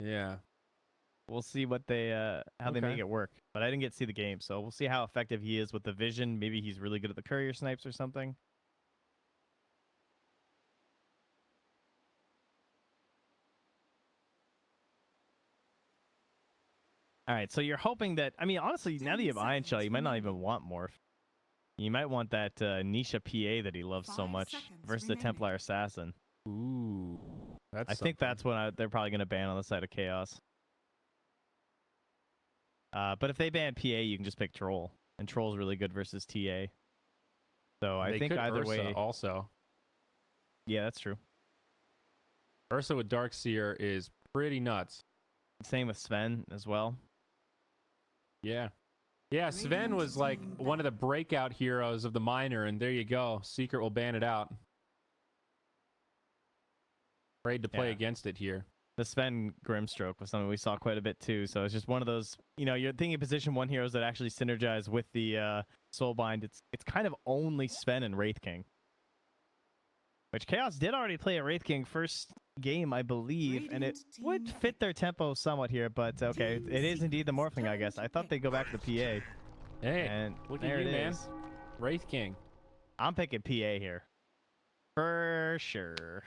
Yeah. We'll see what they how they make it work. But I didn't get to see the game, so we'll see how effective he is with the vision. Maybe he's really good at the courier snipes or something. All right, so you're hoping that, I mean, honestly, now that you have Iron Shell, you might not even want Morph. You might want that Nisha PA that he loves so much versus the Templar Assassin. Ooh. I think that's what they're probably going to ban on the side of Chaos. But if they ban PA, you can just pick Troll. And Troll's really good versus TA. So I think either Ursa way... also. Yeah, that's true. Ursa with Darkseer is pretty nuts. Same with Sven as well. Yeah. Yeah, Sven was like one of the breakout heroes of the minor, and there you go. Secret will ban it out. Afraid to play against it here. The Sven Grimstroke was something we saw quite a bit too. So it's just one of those, you know, you're thinking position 1 heroes that actually synergize with the Soulbind. It's kind of only Sven and Wraith King. Which Chaos did already play a Wraith King first game, I believe, and it would fit their tempo somewhat here, but okay, it is indeed the Morphling, I guess. I thought they'd go back to the PA. Hey, and look there at you, it man. is. Wraith King. I'm picking PA here. For sure.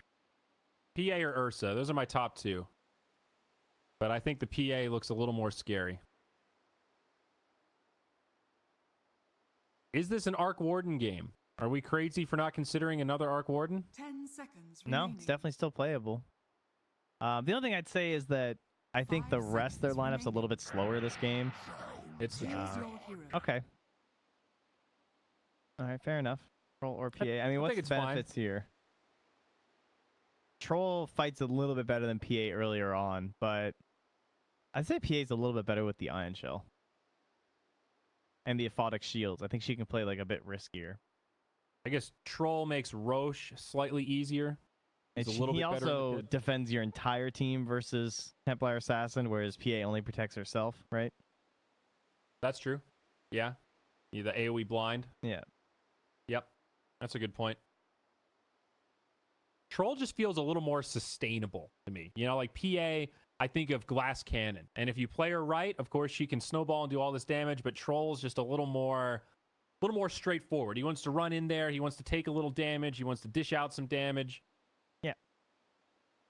PA or Ursa, those are my top 2. But I think the PA looks a little more scary. Is this an Arc Warden game? Are we crazy for not considering another Arc Warden? 10 seconds remaining. No, it's definitely still playable. The only thing I'd say is that I think the rest of their lineup's a little bit slower this game. It's the truth. Okay. All right, fair enough. Troll or PA. I mean, what's the benefits here? Troll fights a little bit better than PA earlier on, but I'd say PA's a little bit better with the Iron Shell. And the Aphotic Shields. I think she can play like a bit riskier. I guess Troll makes Roche slightly easier. He also defends your entire team versus Templar Assassin, whereas PA only protects herself, right? That's true. Yeah. The AoE blind. Yeah. Yep. That's a good point. Troll just feels a little more sustainable to me. You know, like PA, I think of Glass Cannon. And if you play her right, of course, she can snowball and do all this damage, but Troll's just a little more straightforward. He wants to run in there. He wants to take a little damage. He wants to dish out some damage. Yeah.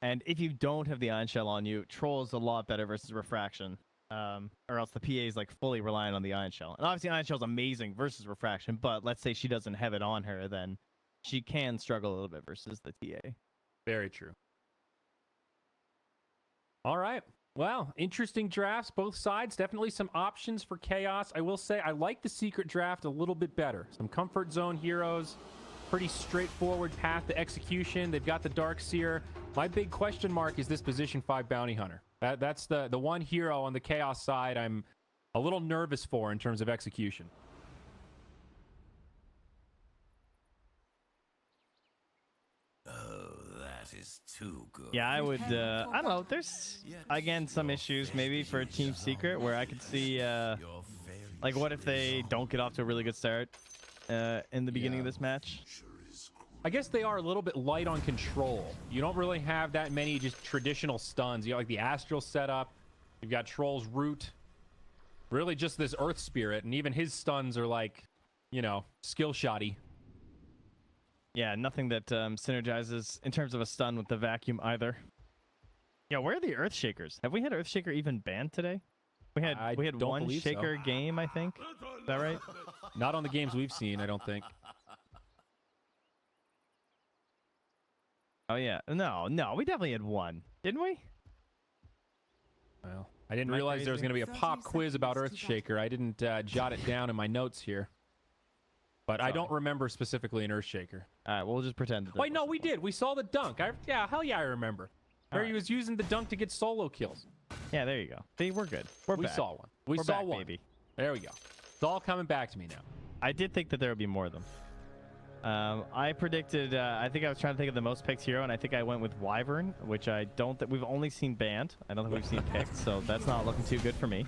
And if you don't have the Iron Shell on you, Troll is a lot better versus Refraction. Or else the PA is like fully reliant on the Iron Shell. And obviously Iron Shell is amazing versus Refraction, but let's say she doesn't have it on her, then she can struggle a little bit versus the TA. Very true. All right. Well, interesting drafts, both sides. Definitely some options for Chaos. I will say I like the secret draft a little bit better. Some comfort zone heroes, pretty straightforward path to execution. They've got the Darkseer. My big question mark is this position 5 bounty hunter. That's the one hero on the Chaos side I'm a little nervous for in terms of execution. Is too good. Yeah, I would, I don't know, there's, again, some issues maybe for Team Secret where I could see, like, what if they don't get off to a really good start in the beginning of this match? I guess they are a little bit light on control. You don't really have that many just traditional stuns. You got, like, the Astral setup. You've got Troll's Root. Really just this Earth Spirit, and even his stuns are, like, you know, skill shotty. Yeah, nothing that synergizes in terms of a stun with the vacuum either. Yeah, where are the Earthshakers? Have we had Earthshaker even banned today? We had one Shaker game, I think. Is that right? Not on the games we've seen, I don't think. Oh yeah, no, we definitely had one, didn't we? Well, I didn't realize there was going to be a pop quiz about Earthshaker. I didn't jot it down in my notes here. But I don't remember specifically an Earthshaker. All right, we'll just pretend. Wait, no, we did. We saw the dunk. Yeah, hell yeah, I remember. Where he was using the dunk to get solo kills. Yeah, there you go. See, we're good. We saw one. We saw one. Baby. There we go. It's all coming back to me now. I did think that there would be more of them. I predicted, I think I was trying to think of the most picked hero, and I think I went with Wyvern, which I don't think we've only seen banned. I don't think we've seen picked, so that's not looking too good for me.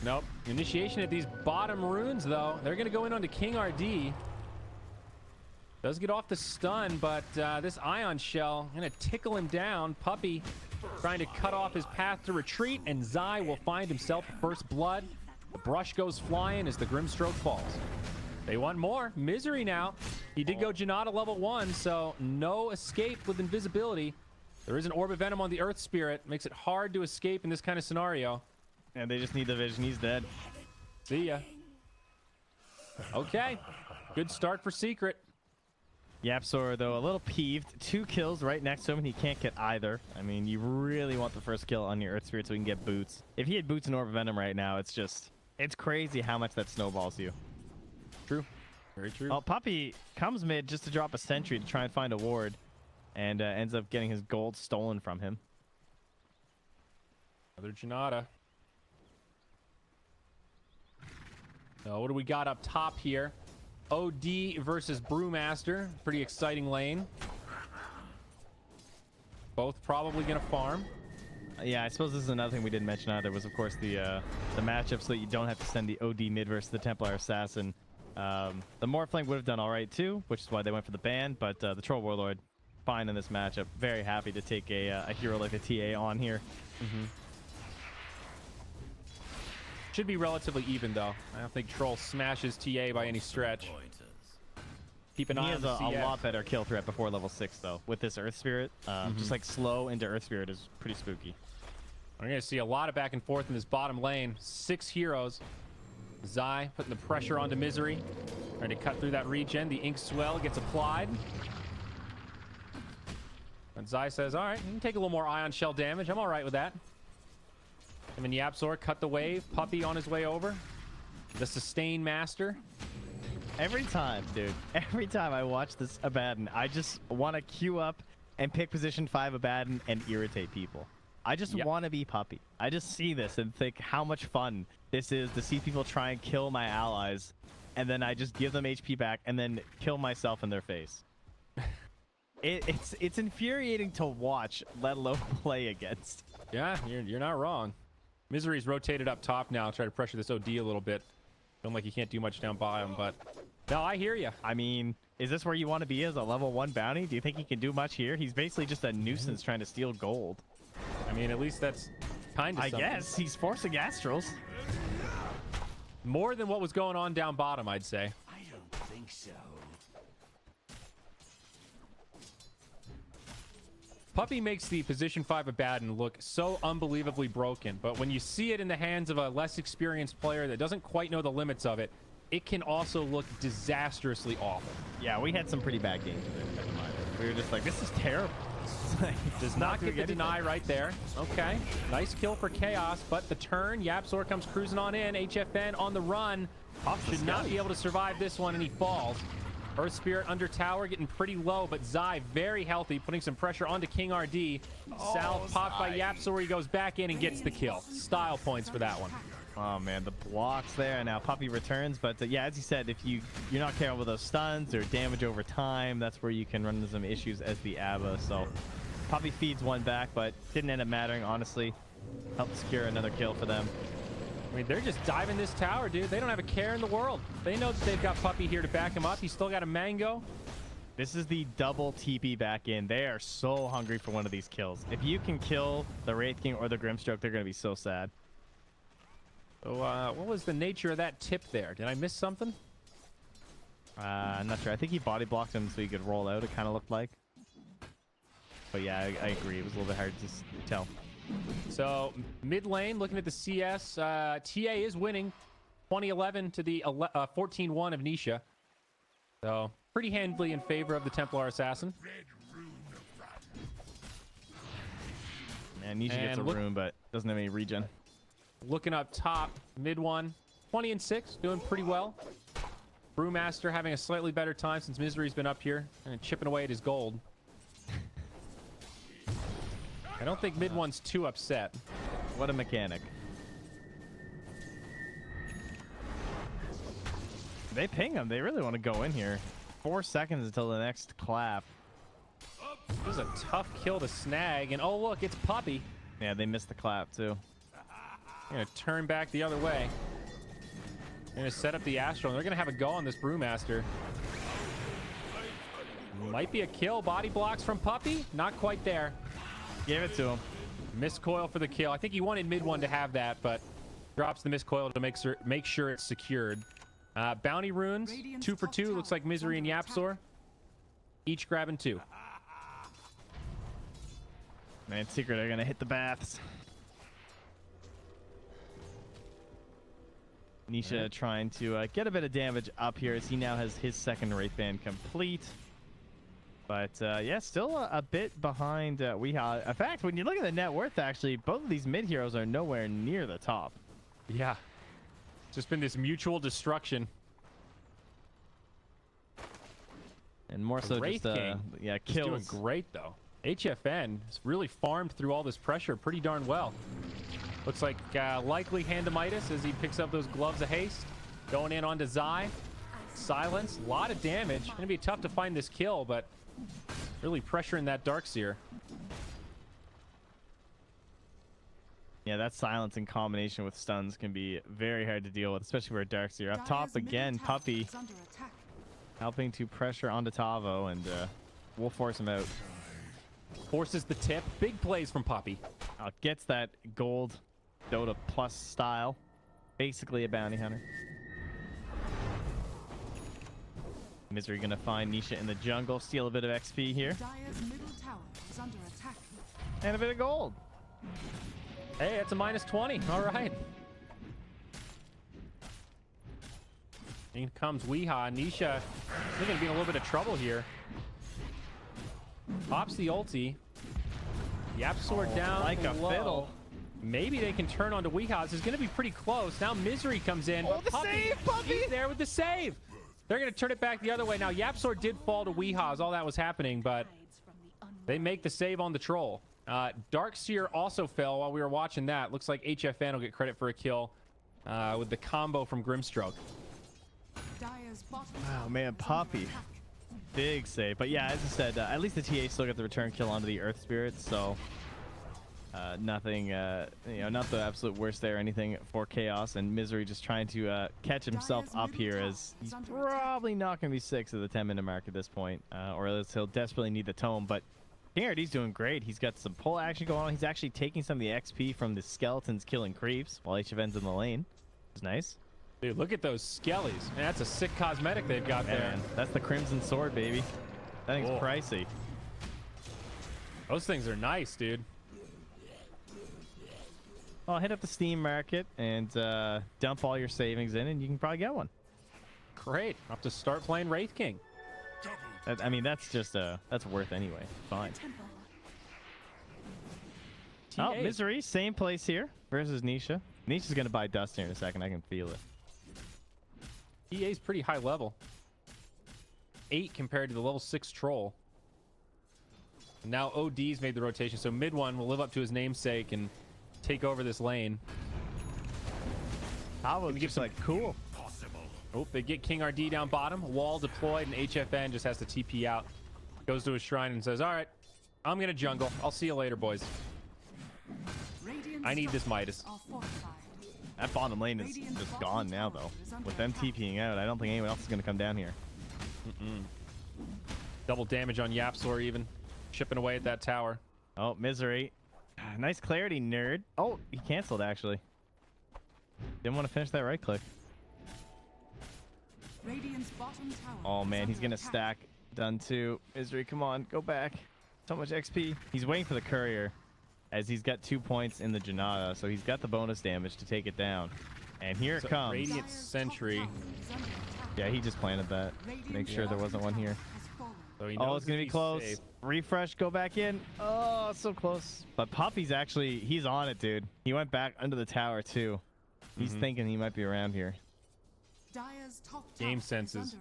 Nope. Initiation at these bottom runes, though. They're going to go in onto King RD. Does get off the stun, but this Ion Shell going to tickle him down. Puppey trying to cut off his path to retreat, and Zai will find himself first blood. The brush goes flying as the Grimstroke falls. They want more. Misery now. He did go Janata level 1, so no escape with invisibility. There is an Orb of Venom on the Earth Spirit. Makes it hard to escape in this kind of scenario. And they just need the vision. He's dead. See ya. Okay. Good start for Secret. YapzOr, though, a little peeved. 2 kills right next to him, and he can't get either. I mean, you really want the first kill on your Earth Spirit so he can get boots. If he had boots and Orb of Venom right now, it's crazy how much that snowballs you. True. Very true. Well, Puppey comes mid just to drop a sentry to try and find a ward, and ends up getting his gold stolen from him. Another Janata. So what do we got up top here? OD versus Brewmaster. Pretty exciting lane. Both probably going to farm. Yeah, I suppose this is another thing we didn't mention either, was of course the matchup so that you don't have to send the OD mid versus the Templar Assassin. The Morphling would have done all right too, which is why they went for the ban, but the Troll Warlord, fine in this matchup. Very happy to take a hero like the TA on here. Should be relatively even, though. I don't think Troll smashes TA by any stretch. Keep an He eye has on the a CF. lot better kill threat before level 6, though, with this Earth Spirit. Just like slow into Earth Spirit is pretty spooky. We're going to see a lot of back and forth in this bottom lane. 6 heroes. Zai putting the pressure onto Misery. Trying to cut through that regen. The Ink Swell gets applied. And Zai says, all right, you can take a little more Ion Shell damage. I'm all right with that. Him and YapzOr cut the wave. Puppey on his way over. The Sustain Master. Every time, dude, every time I watch this Abaddon, I just want to queue up and pick position 5 Abaddon and irritate people. I just want to be Puppey. I just see this and think how much fun this is to see people try and kill my allies, and then I just give them HP back and then kill myself in their face. It's infuriating to watch, let alone play against. Yeah, you're not wrong. Misery's rotated up top now, try to pressure this OD a little bit. Feeling like he can't do much down bottom, but no, I hear you. I mean, is this where you want to be as a level 1 bounty? Do you think he can do much here? He's basically just a nuisance trying to steal gold. I mean, at least that's kind of something. I guess he's forcing Astrals. More than what was going on down bottom, I'd say. I don't think so. Puppey makes the position 5 Abaddon look so unbelievably broken, but when you see it in the hands of a less experienced player that doesn't quite know the limits of it, it can also look disastrously awful. Yeah, we had some pretty bad games with it. Never mind. We were just like, this is terrible. Does not get the deny right there. Okay, nice kill for Chaos, but the turn, YapzOr comes cruising on in. HFN on the run. Should not be able to survive this one, and he falls. Earth Spirit under tower, getting pretty low, but Zai very healthy, putting some pressure onto King RD. South popped by YapzOr. He goes back in and gets the kill. Style points for that one. Oh man, the blocks there. Now Puppey returns, but yeah, as you said, if you're not careful with those stuns or damage over time, that's where you can run into some issues as the ABBA. So Puppey feeds one back, but didn't end up mattering, honestly. Helped secure another kill for them. I mean, they're just diving this tower, dude. They don't have a care in the world. They know that they've got Puppey here to back him up. He's still got a mango. This is the double TP back in. They are so hungry for one of these kills. If you can kill the Wraith King or the Grimstroke, they're going to be so sad. So, what was the nature of that tip there? Did I miss something? I'm not sure. I think he body blocked him so he could roll out, it kind of looked like. But yeah, I agree. It was a little bit hard to tell. So, mid lane, looking at the CS, TA is winning 2011 to the 14-1 of Nisha. So, pretty handily in favor of the Templar Assassin. Man, Nisha gets a rune, but doesn't have any regen. Looking up top, mid one, 20-6, doing pretty well. Brewmaster having a slightly better time since Misery's been up here and chipping away at his gold. I don't think mid one's too upset. What a mechanic. They ping him. They really want to go in here. 4 seconds until the next clap. This is a tough kill to snag. And oh, look, it's Puppey. Yeah, they missed the clap, too. Going to turn back the other way. They're going to set up the Astral. And they're going to have a go on this Brewmaster. Might be a kill. Body blocks from Puppey. Not quite there. Gave it to him. Miscoil for the kill. I think he wanted mid one to have that, but drops the miscoil to make sure it's secured. Bounty runes, 2 for 2. Looks like Misery and YapzOr. Each grabbing 2. Man, Secret are gonna hit the baths. Nisha trying to get a bit of damage up here as he now has his second Wraith Band complete. But yeah, still a bit behind Weehaw. In fact, when you look at the net worth, actually, both of these mid heroes are nowhere near the top. Yeah. Just been this mutual destruction. And more so Wraith just, King yeah, is kills. doing great, though. HFN has really farmed through all this pressure pretty darn well. Looks like likely Handamitis as he picks up those gloves of haste. Going in onto Zai. Silence. A lot of damage. Going to be tough to find this kill, but really pressuring that Darkseer. Yeah, that silence in combination with stuns can be very hard to deal with, especially for a Darkseer. Up top again, Puppey helping to pressure onto Tavo, and we'll force him out. Forces the tip. Big plays from Puppey. Gets that gold Dota plus style. Basically a bounty hunter. Misery gonna find Nisha in the jungle, steal a bit of XP here. Dire's middle tower is under attack. And a bit of gold. Hey, it's a -20. All right. In comes Weehaw. Nisha, they're going to be in a little bit of trouble here. Pops the ulti. YapzOr down like a low. fiddle. Maybe they can turn onto Weehaw. This is going to be pretty close. Now Misery comes in. Oh, the save, Puppey! He's there with the save. They're going to turn it back the other way. Now, YapzOr did fall to Weehaw as all that was happening, but they make the save on the troll. Darkseer also fell while we were watching that. Looks like HFN will get credit for a kill with the combo from Grimstroke. Oh man, Puppey. Big save. But yeah, as I said, at least the TA still got the return kill onto the Earth Spirits, so nothing, you know, not the absolute worst there or anything for Chaos, and Misery just trying to catch himself up here, as he's probably not going to be 6 at the 10-minute mark at this point, or else he'll desperately need the tome. But He's doing great. He's got some pull action going on. He's actually taking some of the XP from the skeletons killing creeps while HFN's in the lane. It's nice. Dude, look at those skellies. Man, that's a sick cosmetic they've got there. Man, that's the Crimson Sword, baby. That thing's pricey. Those things are nice, dude. Well, hit up the Steam market and dump all your savings in, and you can probably get one. Great. I'll have to start playing Wraith King. I mean, that's just that's worth anyway. Fine. Oh, Misery, same place here versus Nisha. Nisha's gonna buy dust here in a second. I can feel it. EA's pretty high level. 8 compared to the level 6 troll. And now OD's made the rotation, so mid one will live up to his namesake and take over this lane. I was just like, cool. Oh, they get King RD down bottom. Wall deployed, and HFN just has to TP out. Goes to his shrine and says, all right, I'm going to jungle. I'll see you later, boys. I need this Midas. That bottom lane is just gone now, though. With them TPing out, I don't think anyone else is going to come down here. Double damage on YapzOr even. Chipping away at that tower. Oh, Misery. Nice clarity, nerd. Oh, he canceled, actually. Didn't want to finish that right click. Oh man, he's gonna stack. Done too. Misery, come on, go back. So much XP. He's waiting for the courier, as he's got 2 points in the Janata, so he's got the bonus damage to take it down. And here it comes. Radiant Sentry. Yeah, he just planted that. Make sure there wasn't one here. So he Oh, knows it's gonna be he's close. safe. Refresh, go back in. Oh, so close. But Puppey's actually, he's on it, dude. He went back under the tower too. He's thinking he might be around here. Game senses.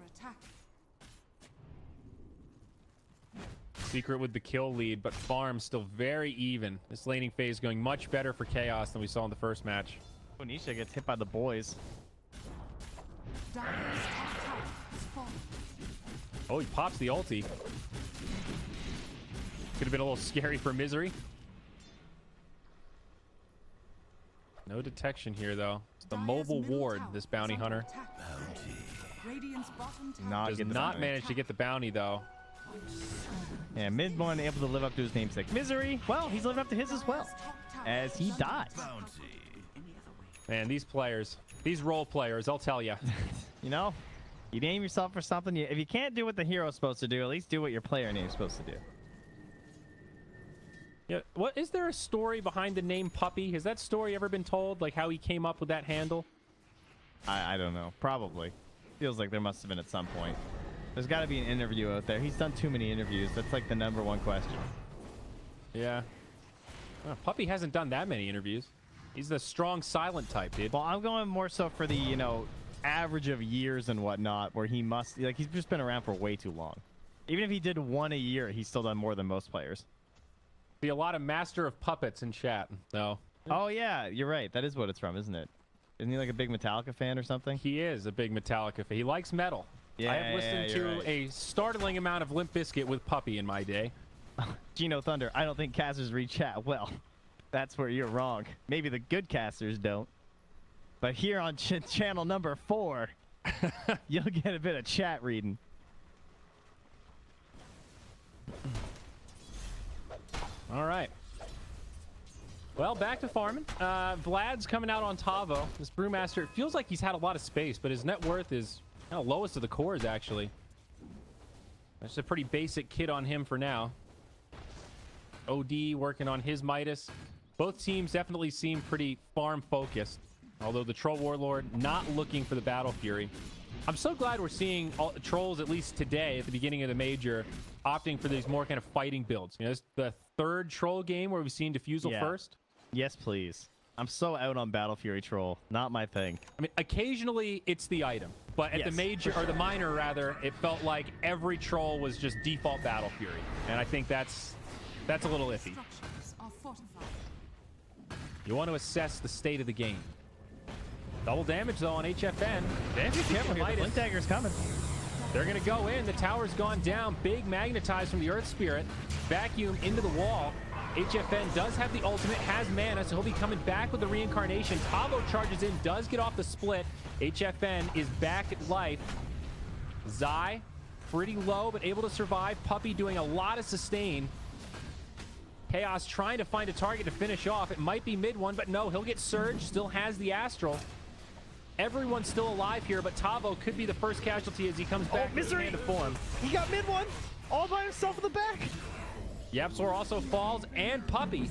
Secret with the kill lead, but farm still very even. This laning phase going much better for Chaos than we saw in the first match. Oh, Nisha gets hit by the boys. Oh, he pops the ulti. Could have been a little scary for Misery. No detection here, though. It's the mobile ward, this bounty hunter. Does not manage to get the bounty, though. Yeah, mid one able to live up to his namesake. Misery, well, he's living up to his as well. as he dies. Bounty. Man, these players, these role players, I'll tell you. You know, you name yourself for something. If you can't do what the hero's supposed to do, at least do what your player name's supposed to do. Yeah, what is there a story behind the name Puppey? Has that story ever been told? Like how he came up with that handle? I don't know. Probably. Feels like there must have been at some point. There's got to be an interview out there. He's done too many interviews. That's like the #1 question. Yeah. Puppey hasn't done that many interviews. He's the strong silent type, dude. Well, I'm going more so for the, you know, average of years and whatnot, where he must, like, he's just been around for way too long. Even if he did 1 a year, he's still done more than most players. Be a lot of master of puppets in chat, though. Oh, yeah, you're right. That is what it's from, isn't it? Isn't he like a big Metallica fan or something? He is a big Metallica fan. He likes metal. Yeah, I have listened to a startling amount of Limp Bizkit with Puppey in my day. Gino Thunder, I don't think casters read chat. Well, that's where you're wrong. Maybe the good casters don't. But here on channel number 4, you'll get a bit of chat reading. All right. Well, back to farming. Vlad's coming out on Tavo. This Brewmaster, it feels like he's had a lot of space, but his net worth is kind of lowest of the cores, actually. That's a pretty basic kit on him for now. OD working on his Midas. Both teams definitely seem pretty farm-focused, although the Troll Warlord not looking for the Battle Fury. I'm so glad we're seeing trolls, at least today, at the beginning of the Major, opting for these more kind of fighting builds. You know, it's the 3rd troll game where we've seen Diffusal first. Yes, please. I'm so out on Battle Fury Troll. Not my thing. I mean, occasionally it's the item, but at the major, or the minor rather, it felt like every troll was just default Battle Fury, and I think that's a little iffy. Structures are fortified. You want to assess the state of the game. Double damage though on HFN. Damn, be careful here. The Blink Dagger's coming. They're going to go in. The tower's gone down. Big magnetize from the Earth Spirit. Vacuum into the wall. HFN does have the ultimate, has mana, so he'll be coming back with the reincarnation. Tavo charges in, does get off the split. HFN is back at life. Zai, pretty low, but able to survive. Puppey doing a lot of sustain. Chaos trying to find a target to finish off. It might be mid one, but no, he'll get Surge. Still has the Astral. Everyone's still alive here, but Tavo could be the first casualty as he comes back to Misery! hand of form. He got mid one, all by himself in the back. YapzOr also falls, and Puppey.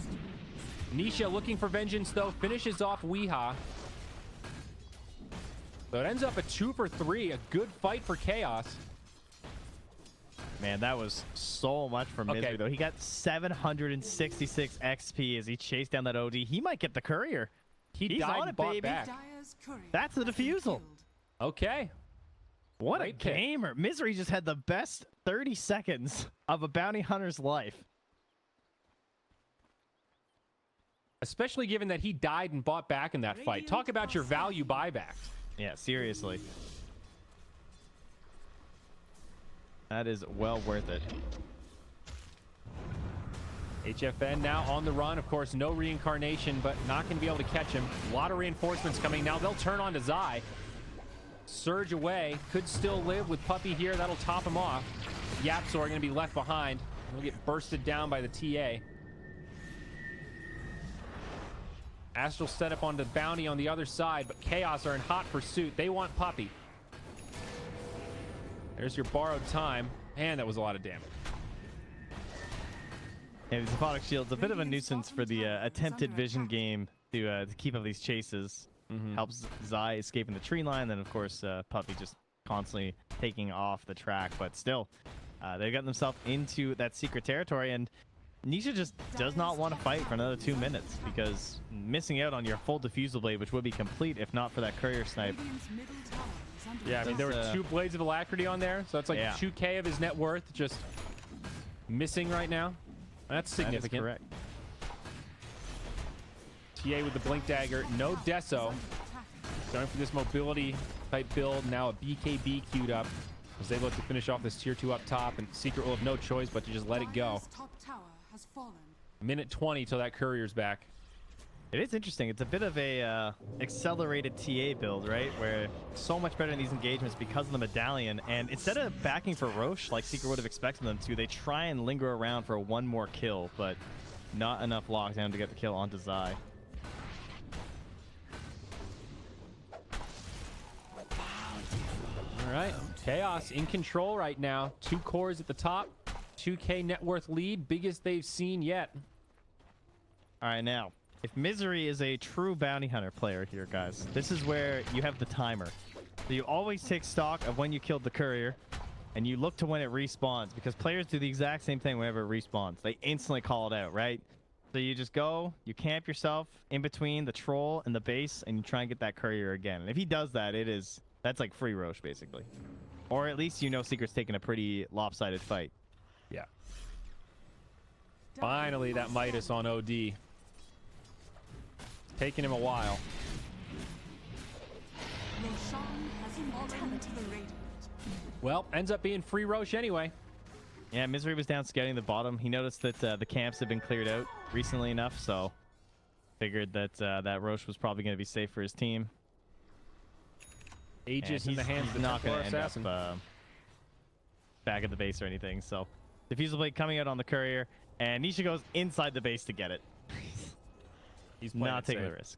Nisha looking for vengeance, though, finishes off Weeha. So it ends up a 2 for 3, a good fight for Chaos. Man, that was so much for Misery, though. He got 766 XP as he chased down that OD. He might get the courier. He's died on and it, bought baby. back. Dire's courier That's the has been defusal. killed. Okay. What Great a pick. gamer. Misery just had the best 30 seconds of a bounty hunter's life. Especially given that he died and bought back in that fight. Talk about your value buybacks. Yeah, seriously. That is well worth it. HFN now on the run. Of course, no reincarnation, but not going to be able to catch him. A lot of reinforcements coming. Now they'll turn on to Zai. Surge away. Could still live with Puppey here. That'll top him off. YapzOr going to be left behind. He'll get bursted down by the TA. Astral set up on the bounty on the other side, but Chaos are in hot pursuit. They want Puppey. There's your borrowed time. Man, that was a lot of damage. Yeah, the Apodic Shield's a bit of a nuisance for the attempted vision game to keep up these chases. Helps Zai escaping the tree line, then of course Puppey just constantly taking off the track. But still, they've gotten themselves into that secret territory, and Nisha just does not want to fight for another 2 minutes because missing out on your full diffusal blade, which would be complete if not for that courier snipe. Radiant's middle tower is under Yeah, I mean, there were 2 blades of alacrity on there, so that's like 2K of his net worth just missing right now. That's significant. That is correct. TA with the Blink Dagger, no Deso. attack. Going for this mobility type build. Now a BKB queued up as they look to finish off this tier 2 up top, and Secret will have no choice but to just let it go. Dire's top tower has fallen. Minute 20 till that courier's back. It is interesting. It's a bit of a accelerated TA build, right? Where so much better in these engagements because of the medallion. And instead of backing for Roche like Secret would have expected them to, they try and linger around for one more kill. But not enough lockdown to get the kill onto Zai. All right, Chaos in control right now. 2 cores at the top, 2K net worth lead, biggest they've seen yet. All right, now, if Misery is a true bounty hunter player here, guys, this is where you have the timer. So you always take stock of when you killed the courier, and you look to when it respawns, because players do the exact same thing whenever it respawns. They instantly call it out, right? So you just go, you camp yourself in between the troll and the base, and you try and get that courier again. And if he does that, that's like free Roche, basically. Or at least you know Secret's taking a pretty lopsided fight. Yeah. Finally, that Midas on OD. It's taking him a while. Roshan has fallen to the radiant. Well, ends up being free Roche anyway. Yeah, Misery was down scouting the bottom. He noticed that the camps had been cleared out recently enough, so figured that that Roche was probably going to be safe for his team. Aegis in the hands of the not going to end assassin. up back at the base or anything. So Diffusal Blade coming out on the courier, and Nisha goes inside the base to get it. He's not taking safe. the risk.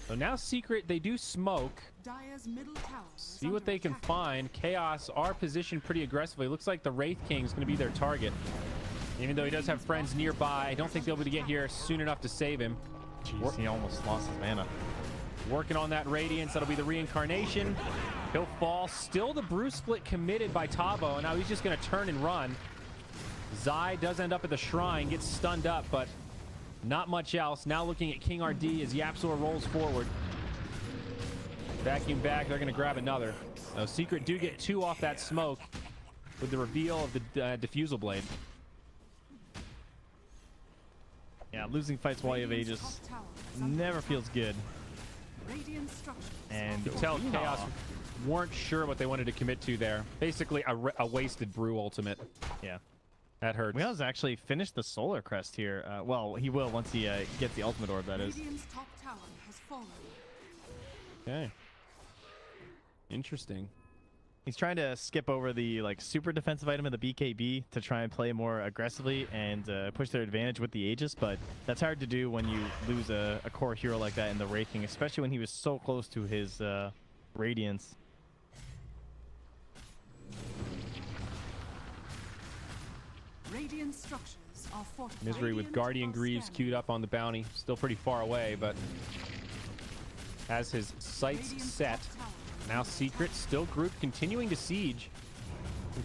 So now Secret, they do smoke. Dire's middle tower is See what under they can attack. find. Chaos are positioned pretty aggressively. Looks like the Wraith King is going to be their target. Even though he does have friends nearby, I don't think they'll be able to get here soon enough to save him. Jeez, he almost lost his mana. Working on that Radiance. That'll be the reincarnation. He'll fall. Still the Bruce Split committed by Tavo. And now he's just going to turn and run. Zai does end up at the shrine, gets stunned up, but not much else. Now looking at King RD as YapzOr rolls forward. Vacuum back. They're going to grab another. So Secret do get 2 off that smoke with the reveal of the Diffusal Blade. Yeah, losing fights while you have Aegis Radiant's top tower is under never attack. feels good. Radiant structures And You are could tell Yeehaw. Chaos weren't sure what they wanted to commit to there. Basically, a wasted brew ultimate. Yeah. That hurts. Mia's actually finished the Solar Crest here. Well, he will once he gets the Ultimate Orb, that is. Radiant's top tower has fallen. Okay. Interesting. He's trying to skip over the super defensive item in the BKB to try and play more aggressively and push their advantage with the Aegis, but that's hard to do when you lose a core hero like that in the Wraith King, especially when he was so close to his Radiance. Radiant structures are fortified. Misery with Radiant Guardian are Greaves scanning. queued up on the bounty. Still pretty far away, but has his sights Radiant's set. top tower is Now under Secret attack. still grouped, continuing to siege.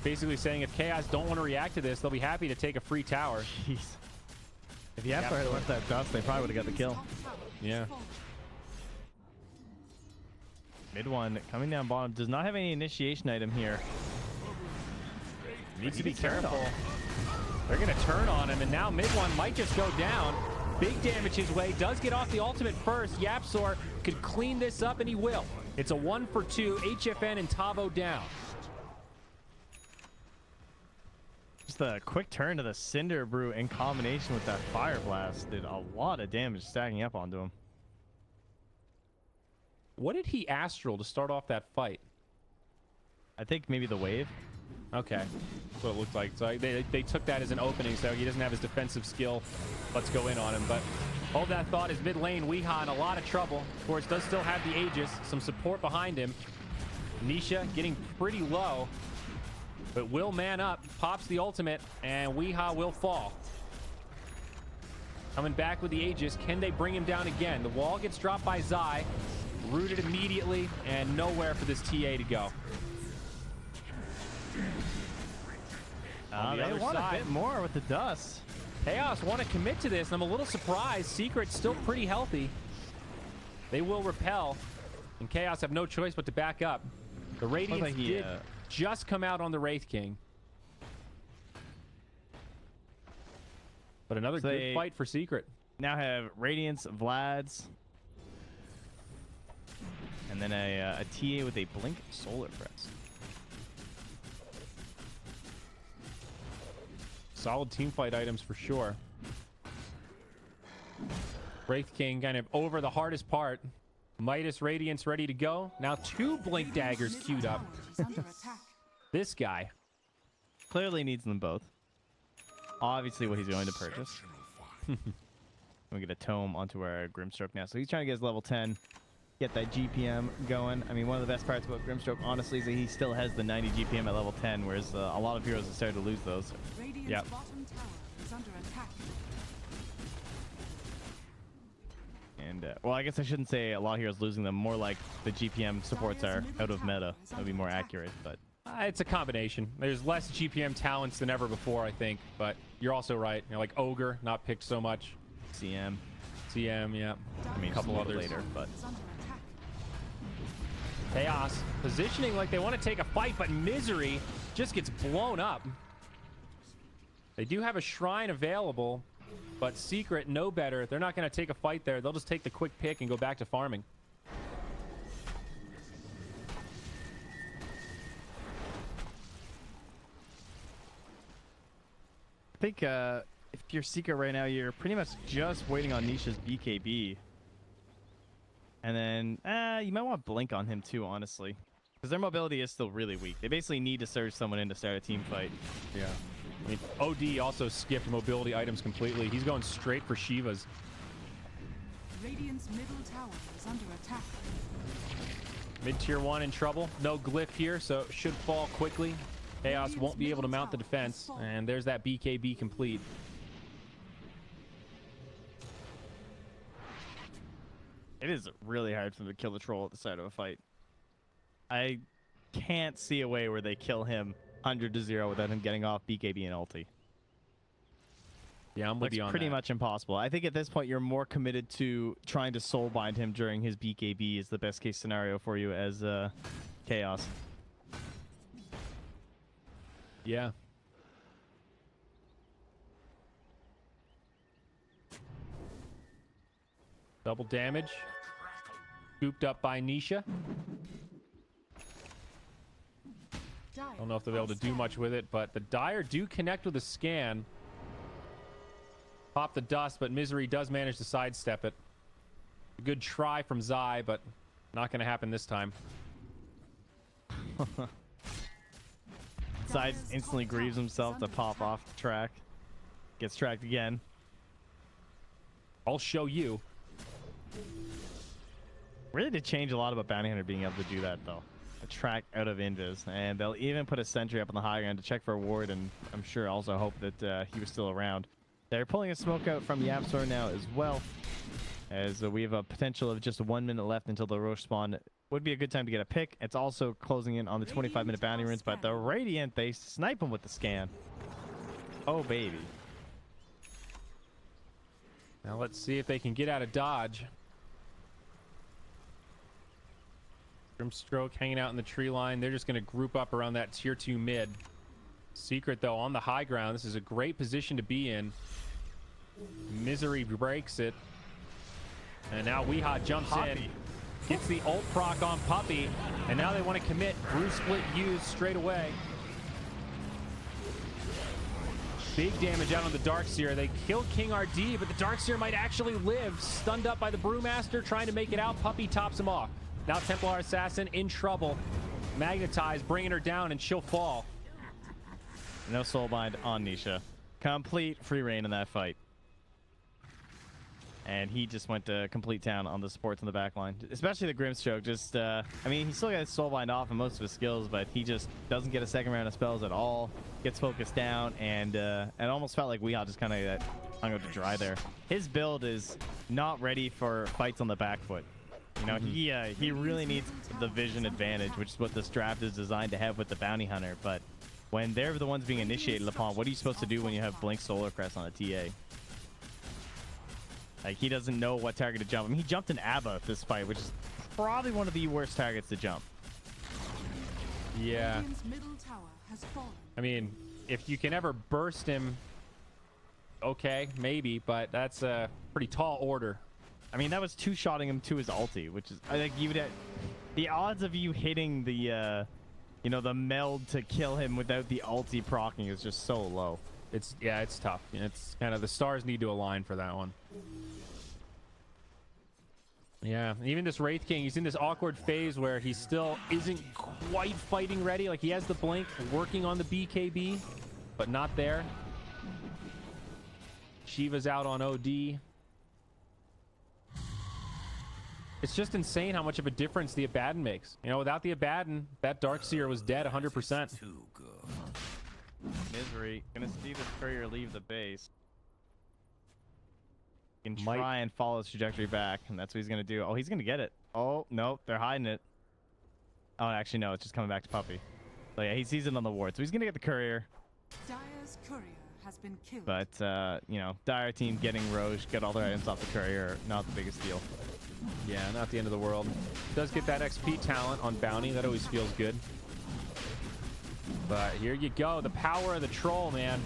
Basically saying if Chaos don't want to react to this, they'll be happy to take a free tower. Jeez. If YapzOr had left that dust, they probably would have got the kill. Radiant's top tower has Yeah. fallen. Mid one coming down bottom. Does not have any initiation item here. Needs to He be gets turned careful. on. They're going to turn on him, and now mid one might just go down. Big damage his way. Does get off the ultimate first. YapzOr could clean this up, and he will. It's a 1 for 2. HFN and Tavo down. Just a quick turn to the Cinder Brew in combination with that Fire Blast did a lot of damage stacking up onto him. What did he astral to start off that fight? I think maybe the wave. Okay, that's what it looked like. So they took that as an opening, so he doesn't have his defensive skill. Let's go in on him. But hold that thought, is mid lane Weeha in a lot of trouble. Of course, does still have the Aegis, some support behind him. Nisha getting pretty low, but will man up, pops the ultimate, and Weeha will fall. Coming back with the Aegis, can they bring him down again? The wall gets dropped by Zai, rooted immediately, and nowhere for this TA to go. On the They other want a side, bit more with the dust. Chaos want to commit to this, and I'm a little surprised. Secret's still pretty healthy. They will repel, and Chaos have no choice but to back up. The Radiance like he, did just come out on the Wraith King. But another So good they- fight for Secret. Now have Radiance, Vlad's, and then a TA with a Blink Solar Crest. Solid team fight items for sure. Wraith King kind of over the hardest part. Midas Radiance ready to go. Now 2 Blink Daggers Radiant's queued middle up. tower is under attack. This guy. Clearly needs them both. obviously what he's going to purchase. We get a tome onto our Grimstroke now. So he's trying to get his level 10, get that GPM going. I mean, one of the best parts about Grimstroke, honestly, is that he still has the 90 GPM at level 10, whereas a lot of heroes have started to lose those. Radiant's Yep. bottom tower is under attack. And, well, I guess I shouldn't say a lot of heroes losing them. More like the GPM supports are out of meta. That would be more accurate, but... It's a combination. There's less GPM talents than ever before, I think. But you're also right. You know, like Ogre, not picked so much. CM. CM, yeah. I mean, a couple others later, but... Is under attack. Chaos positioning like they want to take a fight, but Misery just gets blown up. They do have a shrine available, but Secret know better. They're not going to take a fight there. They'll just take the quick pick and go back to farming. I think if you're Secret right now, you're pretty much just waiting on Nisha's BKB. And then you might want to blink on him too, honestly. Because their mobility is still really weak. They basically need to surge someone in to start a team fight. Yeah. I mean, OD also skipped mobility items completely. He's going straight for Shiva's. Radiant's middle tower is under attack. Mid-tier 1 in trouble. No glyph here, so it should fall quickly. Chaos won't be able to mount the defense. And there's that BKB complete. It is really hard for them to kill the troll at the start of a fight. I can't see a way where they kill him 100-0 without him getting off BKB and ulti. Yeah, I'm with you on It's pretty that. much impossible. I think at this point you're more committed to trying to soulbind him during his BKB is the best case scenario for you as Chaos. Yeah. Double damage. Scooped up by Nisha. Don't know if they'll be able to do much with it, but the Dire do connect with a scan. Pop the dust, but Misery does manage to sidestep it. A good try from Zai, but not going to happen this time. Zai instantly grieves himself to pop off the track. Gets tracked again. I'll show you. Really did change a lot about Bounty Hunter being able to do that, though. A track out of invis. And they'll even put a sentry up on the high ground to check for a ward, and I'm sure also hope that he was still around. They're pulling a smoke out from YapzOr now as well, as we have a potential of just 1 minute left until the Roche spawn. Would be a good time to get a pick. It's also closing in on the 25-minute bounty runes, but the Radiant, they snipe him with the scan. Oh, baby. Now let's see if they can get out of dodge. Grimstroke hanging out in the tree line. They're just going to group up around that tier 2 mid. Secret, though, on the high ground. This is a great position to be in. Misery breaks it. And now Weeha jumps in. Gets the ult proc on Puppey. And now they want to commit. Brew split used straight away. Big damage out on the Darkseer. They kill King RD, but the Darkseer might actually live. Stunned up by the Brewmaster, trying to make it out. Puppey tops him off. Now Templar Assassin in trouble. Magnetized, bringing her down, and she'll fall. No soulbind on Nisha. Complete free reign in that fight. And he just went to complete town on the supports in the back line. Especially the Grimstroke. Just, I mean, he still got his soulbind off in most of his skills, but he just doesn't get a second round of spells at all. Gets focused down, and it almost felt like Weeha just kind of hung out to dry there. His build is not ready for fights on the back foot. You know, he really needs the vision advantage, which is what this draft is designed to have with the Bounty Hunter. But when they're the ones being initiated upon, what are you supposed to do when you have Blink Solar Crest on a TA? Like, he doesn't know what target to jump. I mean, he jumped an ABBA this fight, which is probably one of the worst targets to jump. Yeah. Radiant's middle tower has fallen. I mean, if you can ever burst him, okay, maybe, but that's a pretty tall order. I mean, that was two-shotting him to his ulti, which is, I think, you would, the odds of you hitting the, you know, the meld to kill him without the ulti proccing is just so low. It's tough. It's kind of, the stars need to align for that one. Yeah, even this Wraith King, he's in this awkward phase where he still isn't quite fighting ready. Like, he has the blink, working on the BKB, but not there. Shiva's out on OD. It's just insane how much of a difference the Abaddon makes. You know, without the Abaddon, that Darkseer was dead 100%. Too good. Misery. Gonna see this courier leave the base. He can Might- try and follow his trajectory back, and that's what he's gonna do. Oh, he's gonna get it. Oh, no, they're hiding it. Oh, actually, no, it's just coming back to Puppey. So yeah, he sees it on the ward, so he's gonna get the courier. Dire's courier has been killed. But, you know, Dire team getting Roche, get all their items off the courier, not the biggest deal. Yeah, not the end of the world. Does get that XP talent on Bounty. That always feels good. But here you go. The power of the troll, man.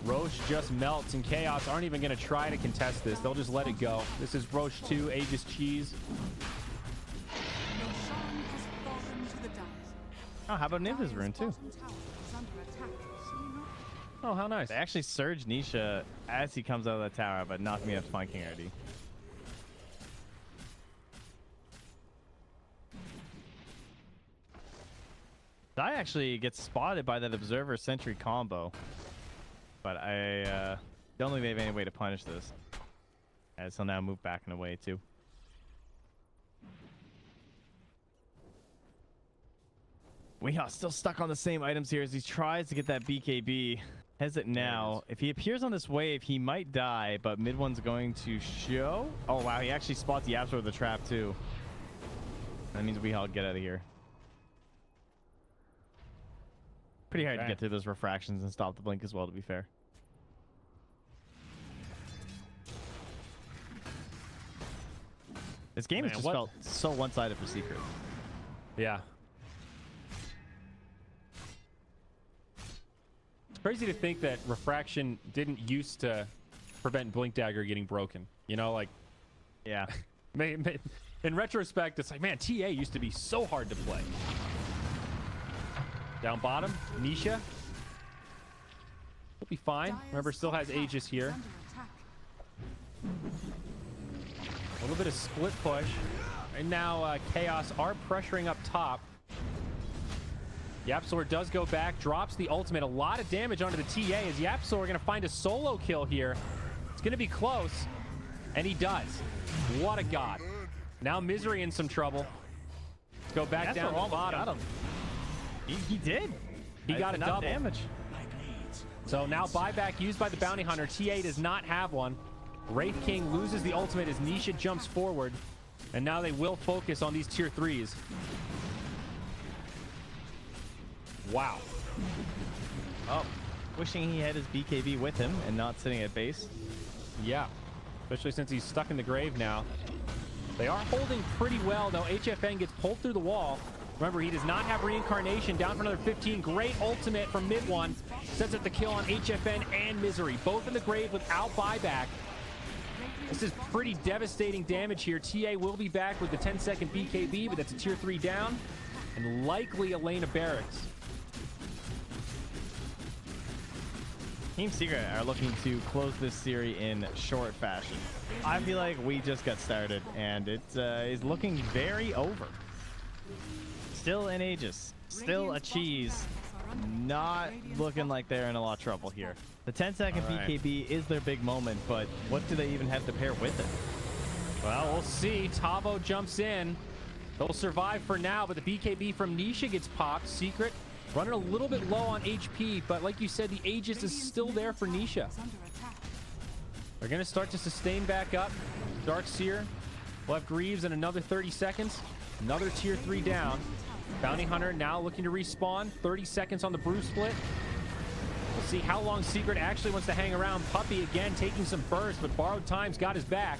Roche just melts, and Chaos aren't even going to try to contest this. They'll just let it go. This is Roche 2, Aegis Cheese. Your shrine has fallen to the Dire. Oh, how about Nympha's rune, too? Bottom tower is under attack. See not? Oh, how nice. They actually surge Nisha as he comes out of the tower, but not me up to find King RD. Dai actually gets spotted by that Observer Sentry combo, but I don't think they have any way to punish this, as he'll now move back and away too. Weehaw still stuck on the same items here as he tries to get that BKB. Has it now. If he appears on this wave, he might die, but mid one's going to show. Oh wow, he actually spots the YapzOr with the trap too. That means Weehaw get out of here. Pretty hard to get through those refractions and stop the blink as well, to be fair. This game has just felt so one-sided for Secret. Yeah. It's crazy to think that refraction didn't used to prevent Blink Dagger getting broken. You know, like, Yeah. in retrospect, it's like, man, TA used to be so hard to play. Down bottom, Nisha. He'll be fine. Dire's Remember, still has top tower Aegis is here. under attack. A little bit of split push. And now Chaos are pressuring up top. YapzOr does go back, drops the ultimate. A lot of damage onto the TA as YapzOr going to find a solo kill here. It's going to be close. And he does. What a god. Now Misery in some trouble. Let's go back down to the bottom. Got him. He did. He got a enough double. damage. So now buyback used by the Bounty Hunter. TA does not have one. Wraith King loses the ultimate as Nisha jumps forward. And now they will focus on these tier 3s. Wow. Oh, wishing he had his BKB with him and not sitting at base. Yeah. Especially since he's stuck in the grave now. They are holding pretty well, though. HFN gets pulled through the wall. Remember, he does not have reincarnation. Down for another 15. Great ultimate from mid one. Sets up the kill on HFN and Misery. Both in the grave without buyback. This is pretty devastating damage here. TA will be back with the 10-second BKB, but that's a tier 3 down. And likely a lane of barracks. Team Secret are looking to close this series in short fashion. I feel like we just got started, and it is looking very over. Still an Aegis, still a cheese. Not looking like they're in a lot of trouble here. The 10-second BKB is their big moment, but what do they even have to pair with it? Well, we'll see. Tavo jumps in. They'll survive for now, but the BKB from Nisha gets popped. Secret running a little bit low on HP, but like you said, the Aegis is still there for Nisha. They're going to start to sustain back up. Darkseer will have Greaves in another 30 seconds. Another tier 3 down. Bounty Hunter now looking to respawn. 30 seconds on the brew split. We'll see how long Secret actually wants to hang around. Puppey again taking some burst, but Borrowed Time's got his back.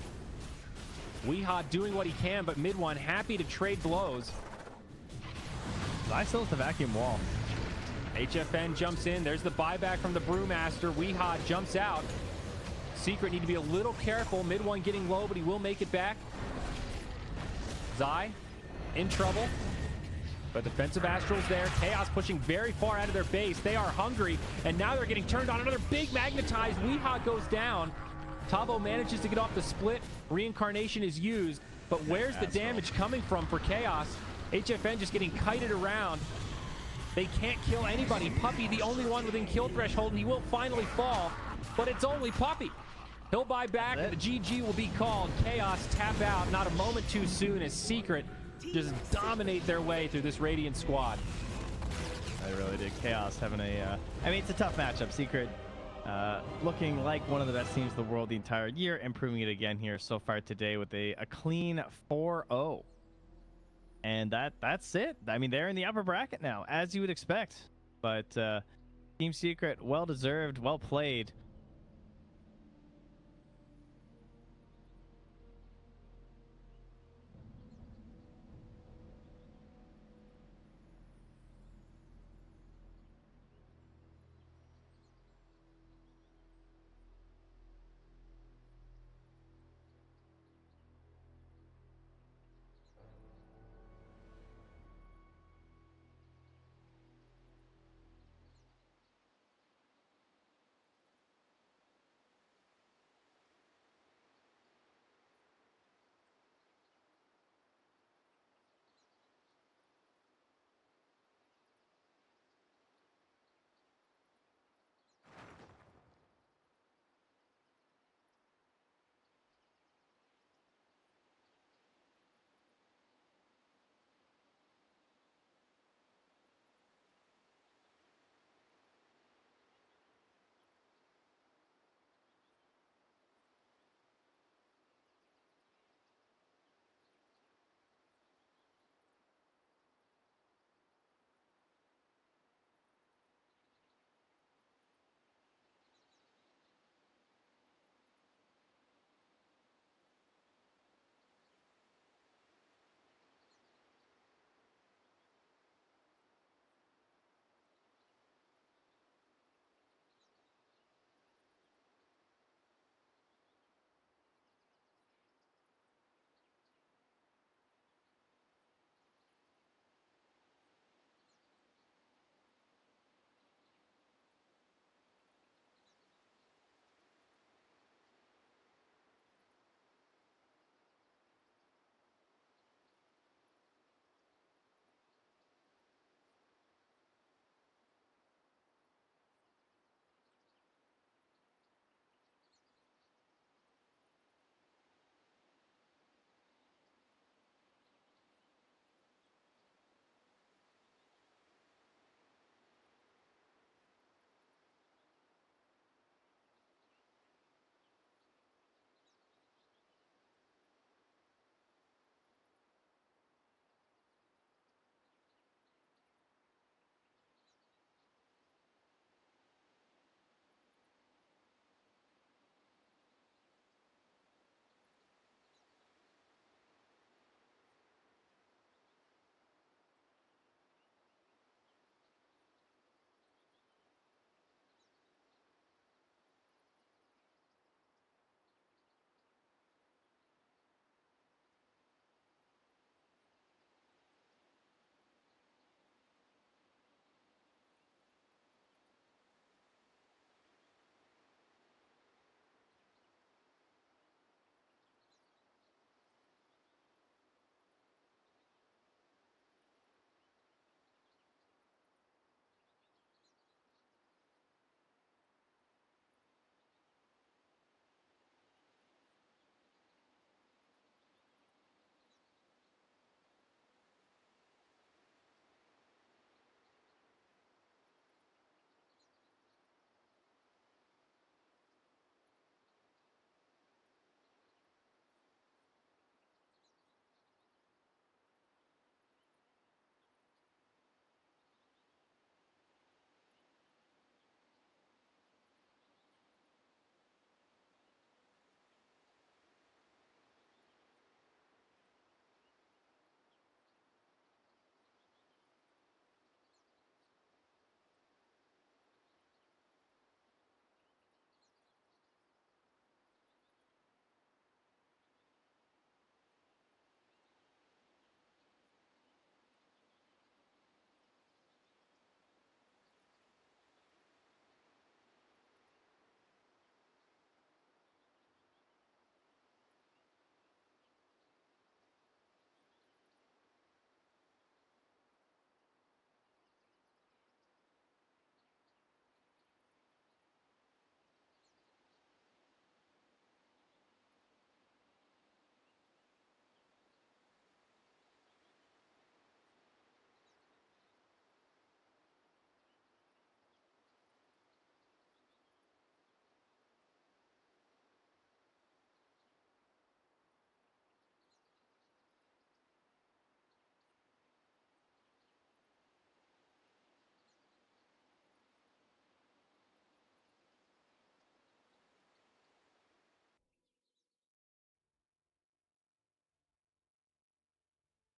Weehaw doing what he can, but mid one happy to trade blows. I still have the vacuum wall. HFN jumps in. There's the buyback from the Brewmaster. Weehaw jumps out. Secret need to be a little careful. Mid one getting low, but he will make it back. Zai in trouble. But defensive Astral's there. Chaos pushing very far out of their base. They are hungry, and now they're getting turned on. Another big magnetized. Weehaw goes down. Tavo manages to get off the split. Reincarnation is used, but where's the damage coming from for Chaos? HFN just getting kited around. They can't kill anybody. Puppey, the only one within kill threshold, and he will finally fall. but it's only Puppey. He'll buy back, and the GG will be called. Chaos tap out, not a moment too soon, as Secret just dominate their way through this Radiant squad. I really did. Chaos having a... I mean, it's a tough matchup. Secret looking like one of the best teams in the world the entire year, and proving it again here so far today with a clean 4-0. And that's it. I mean, they're in the upper bracket now, as you would expect. But Team Secret, well-deserved, well-played.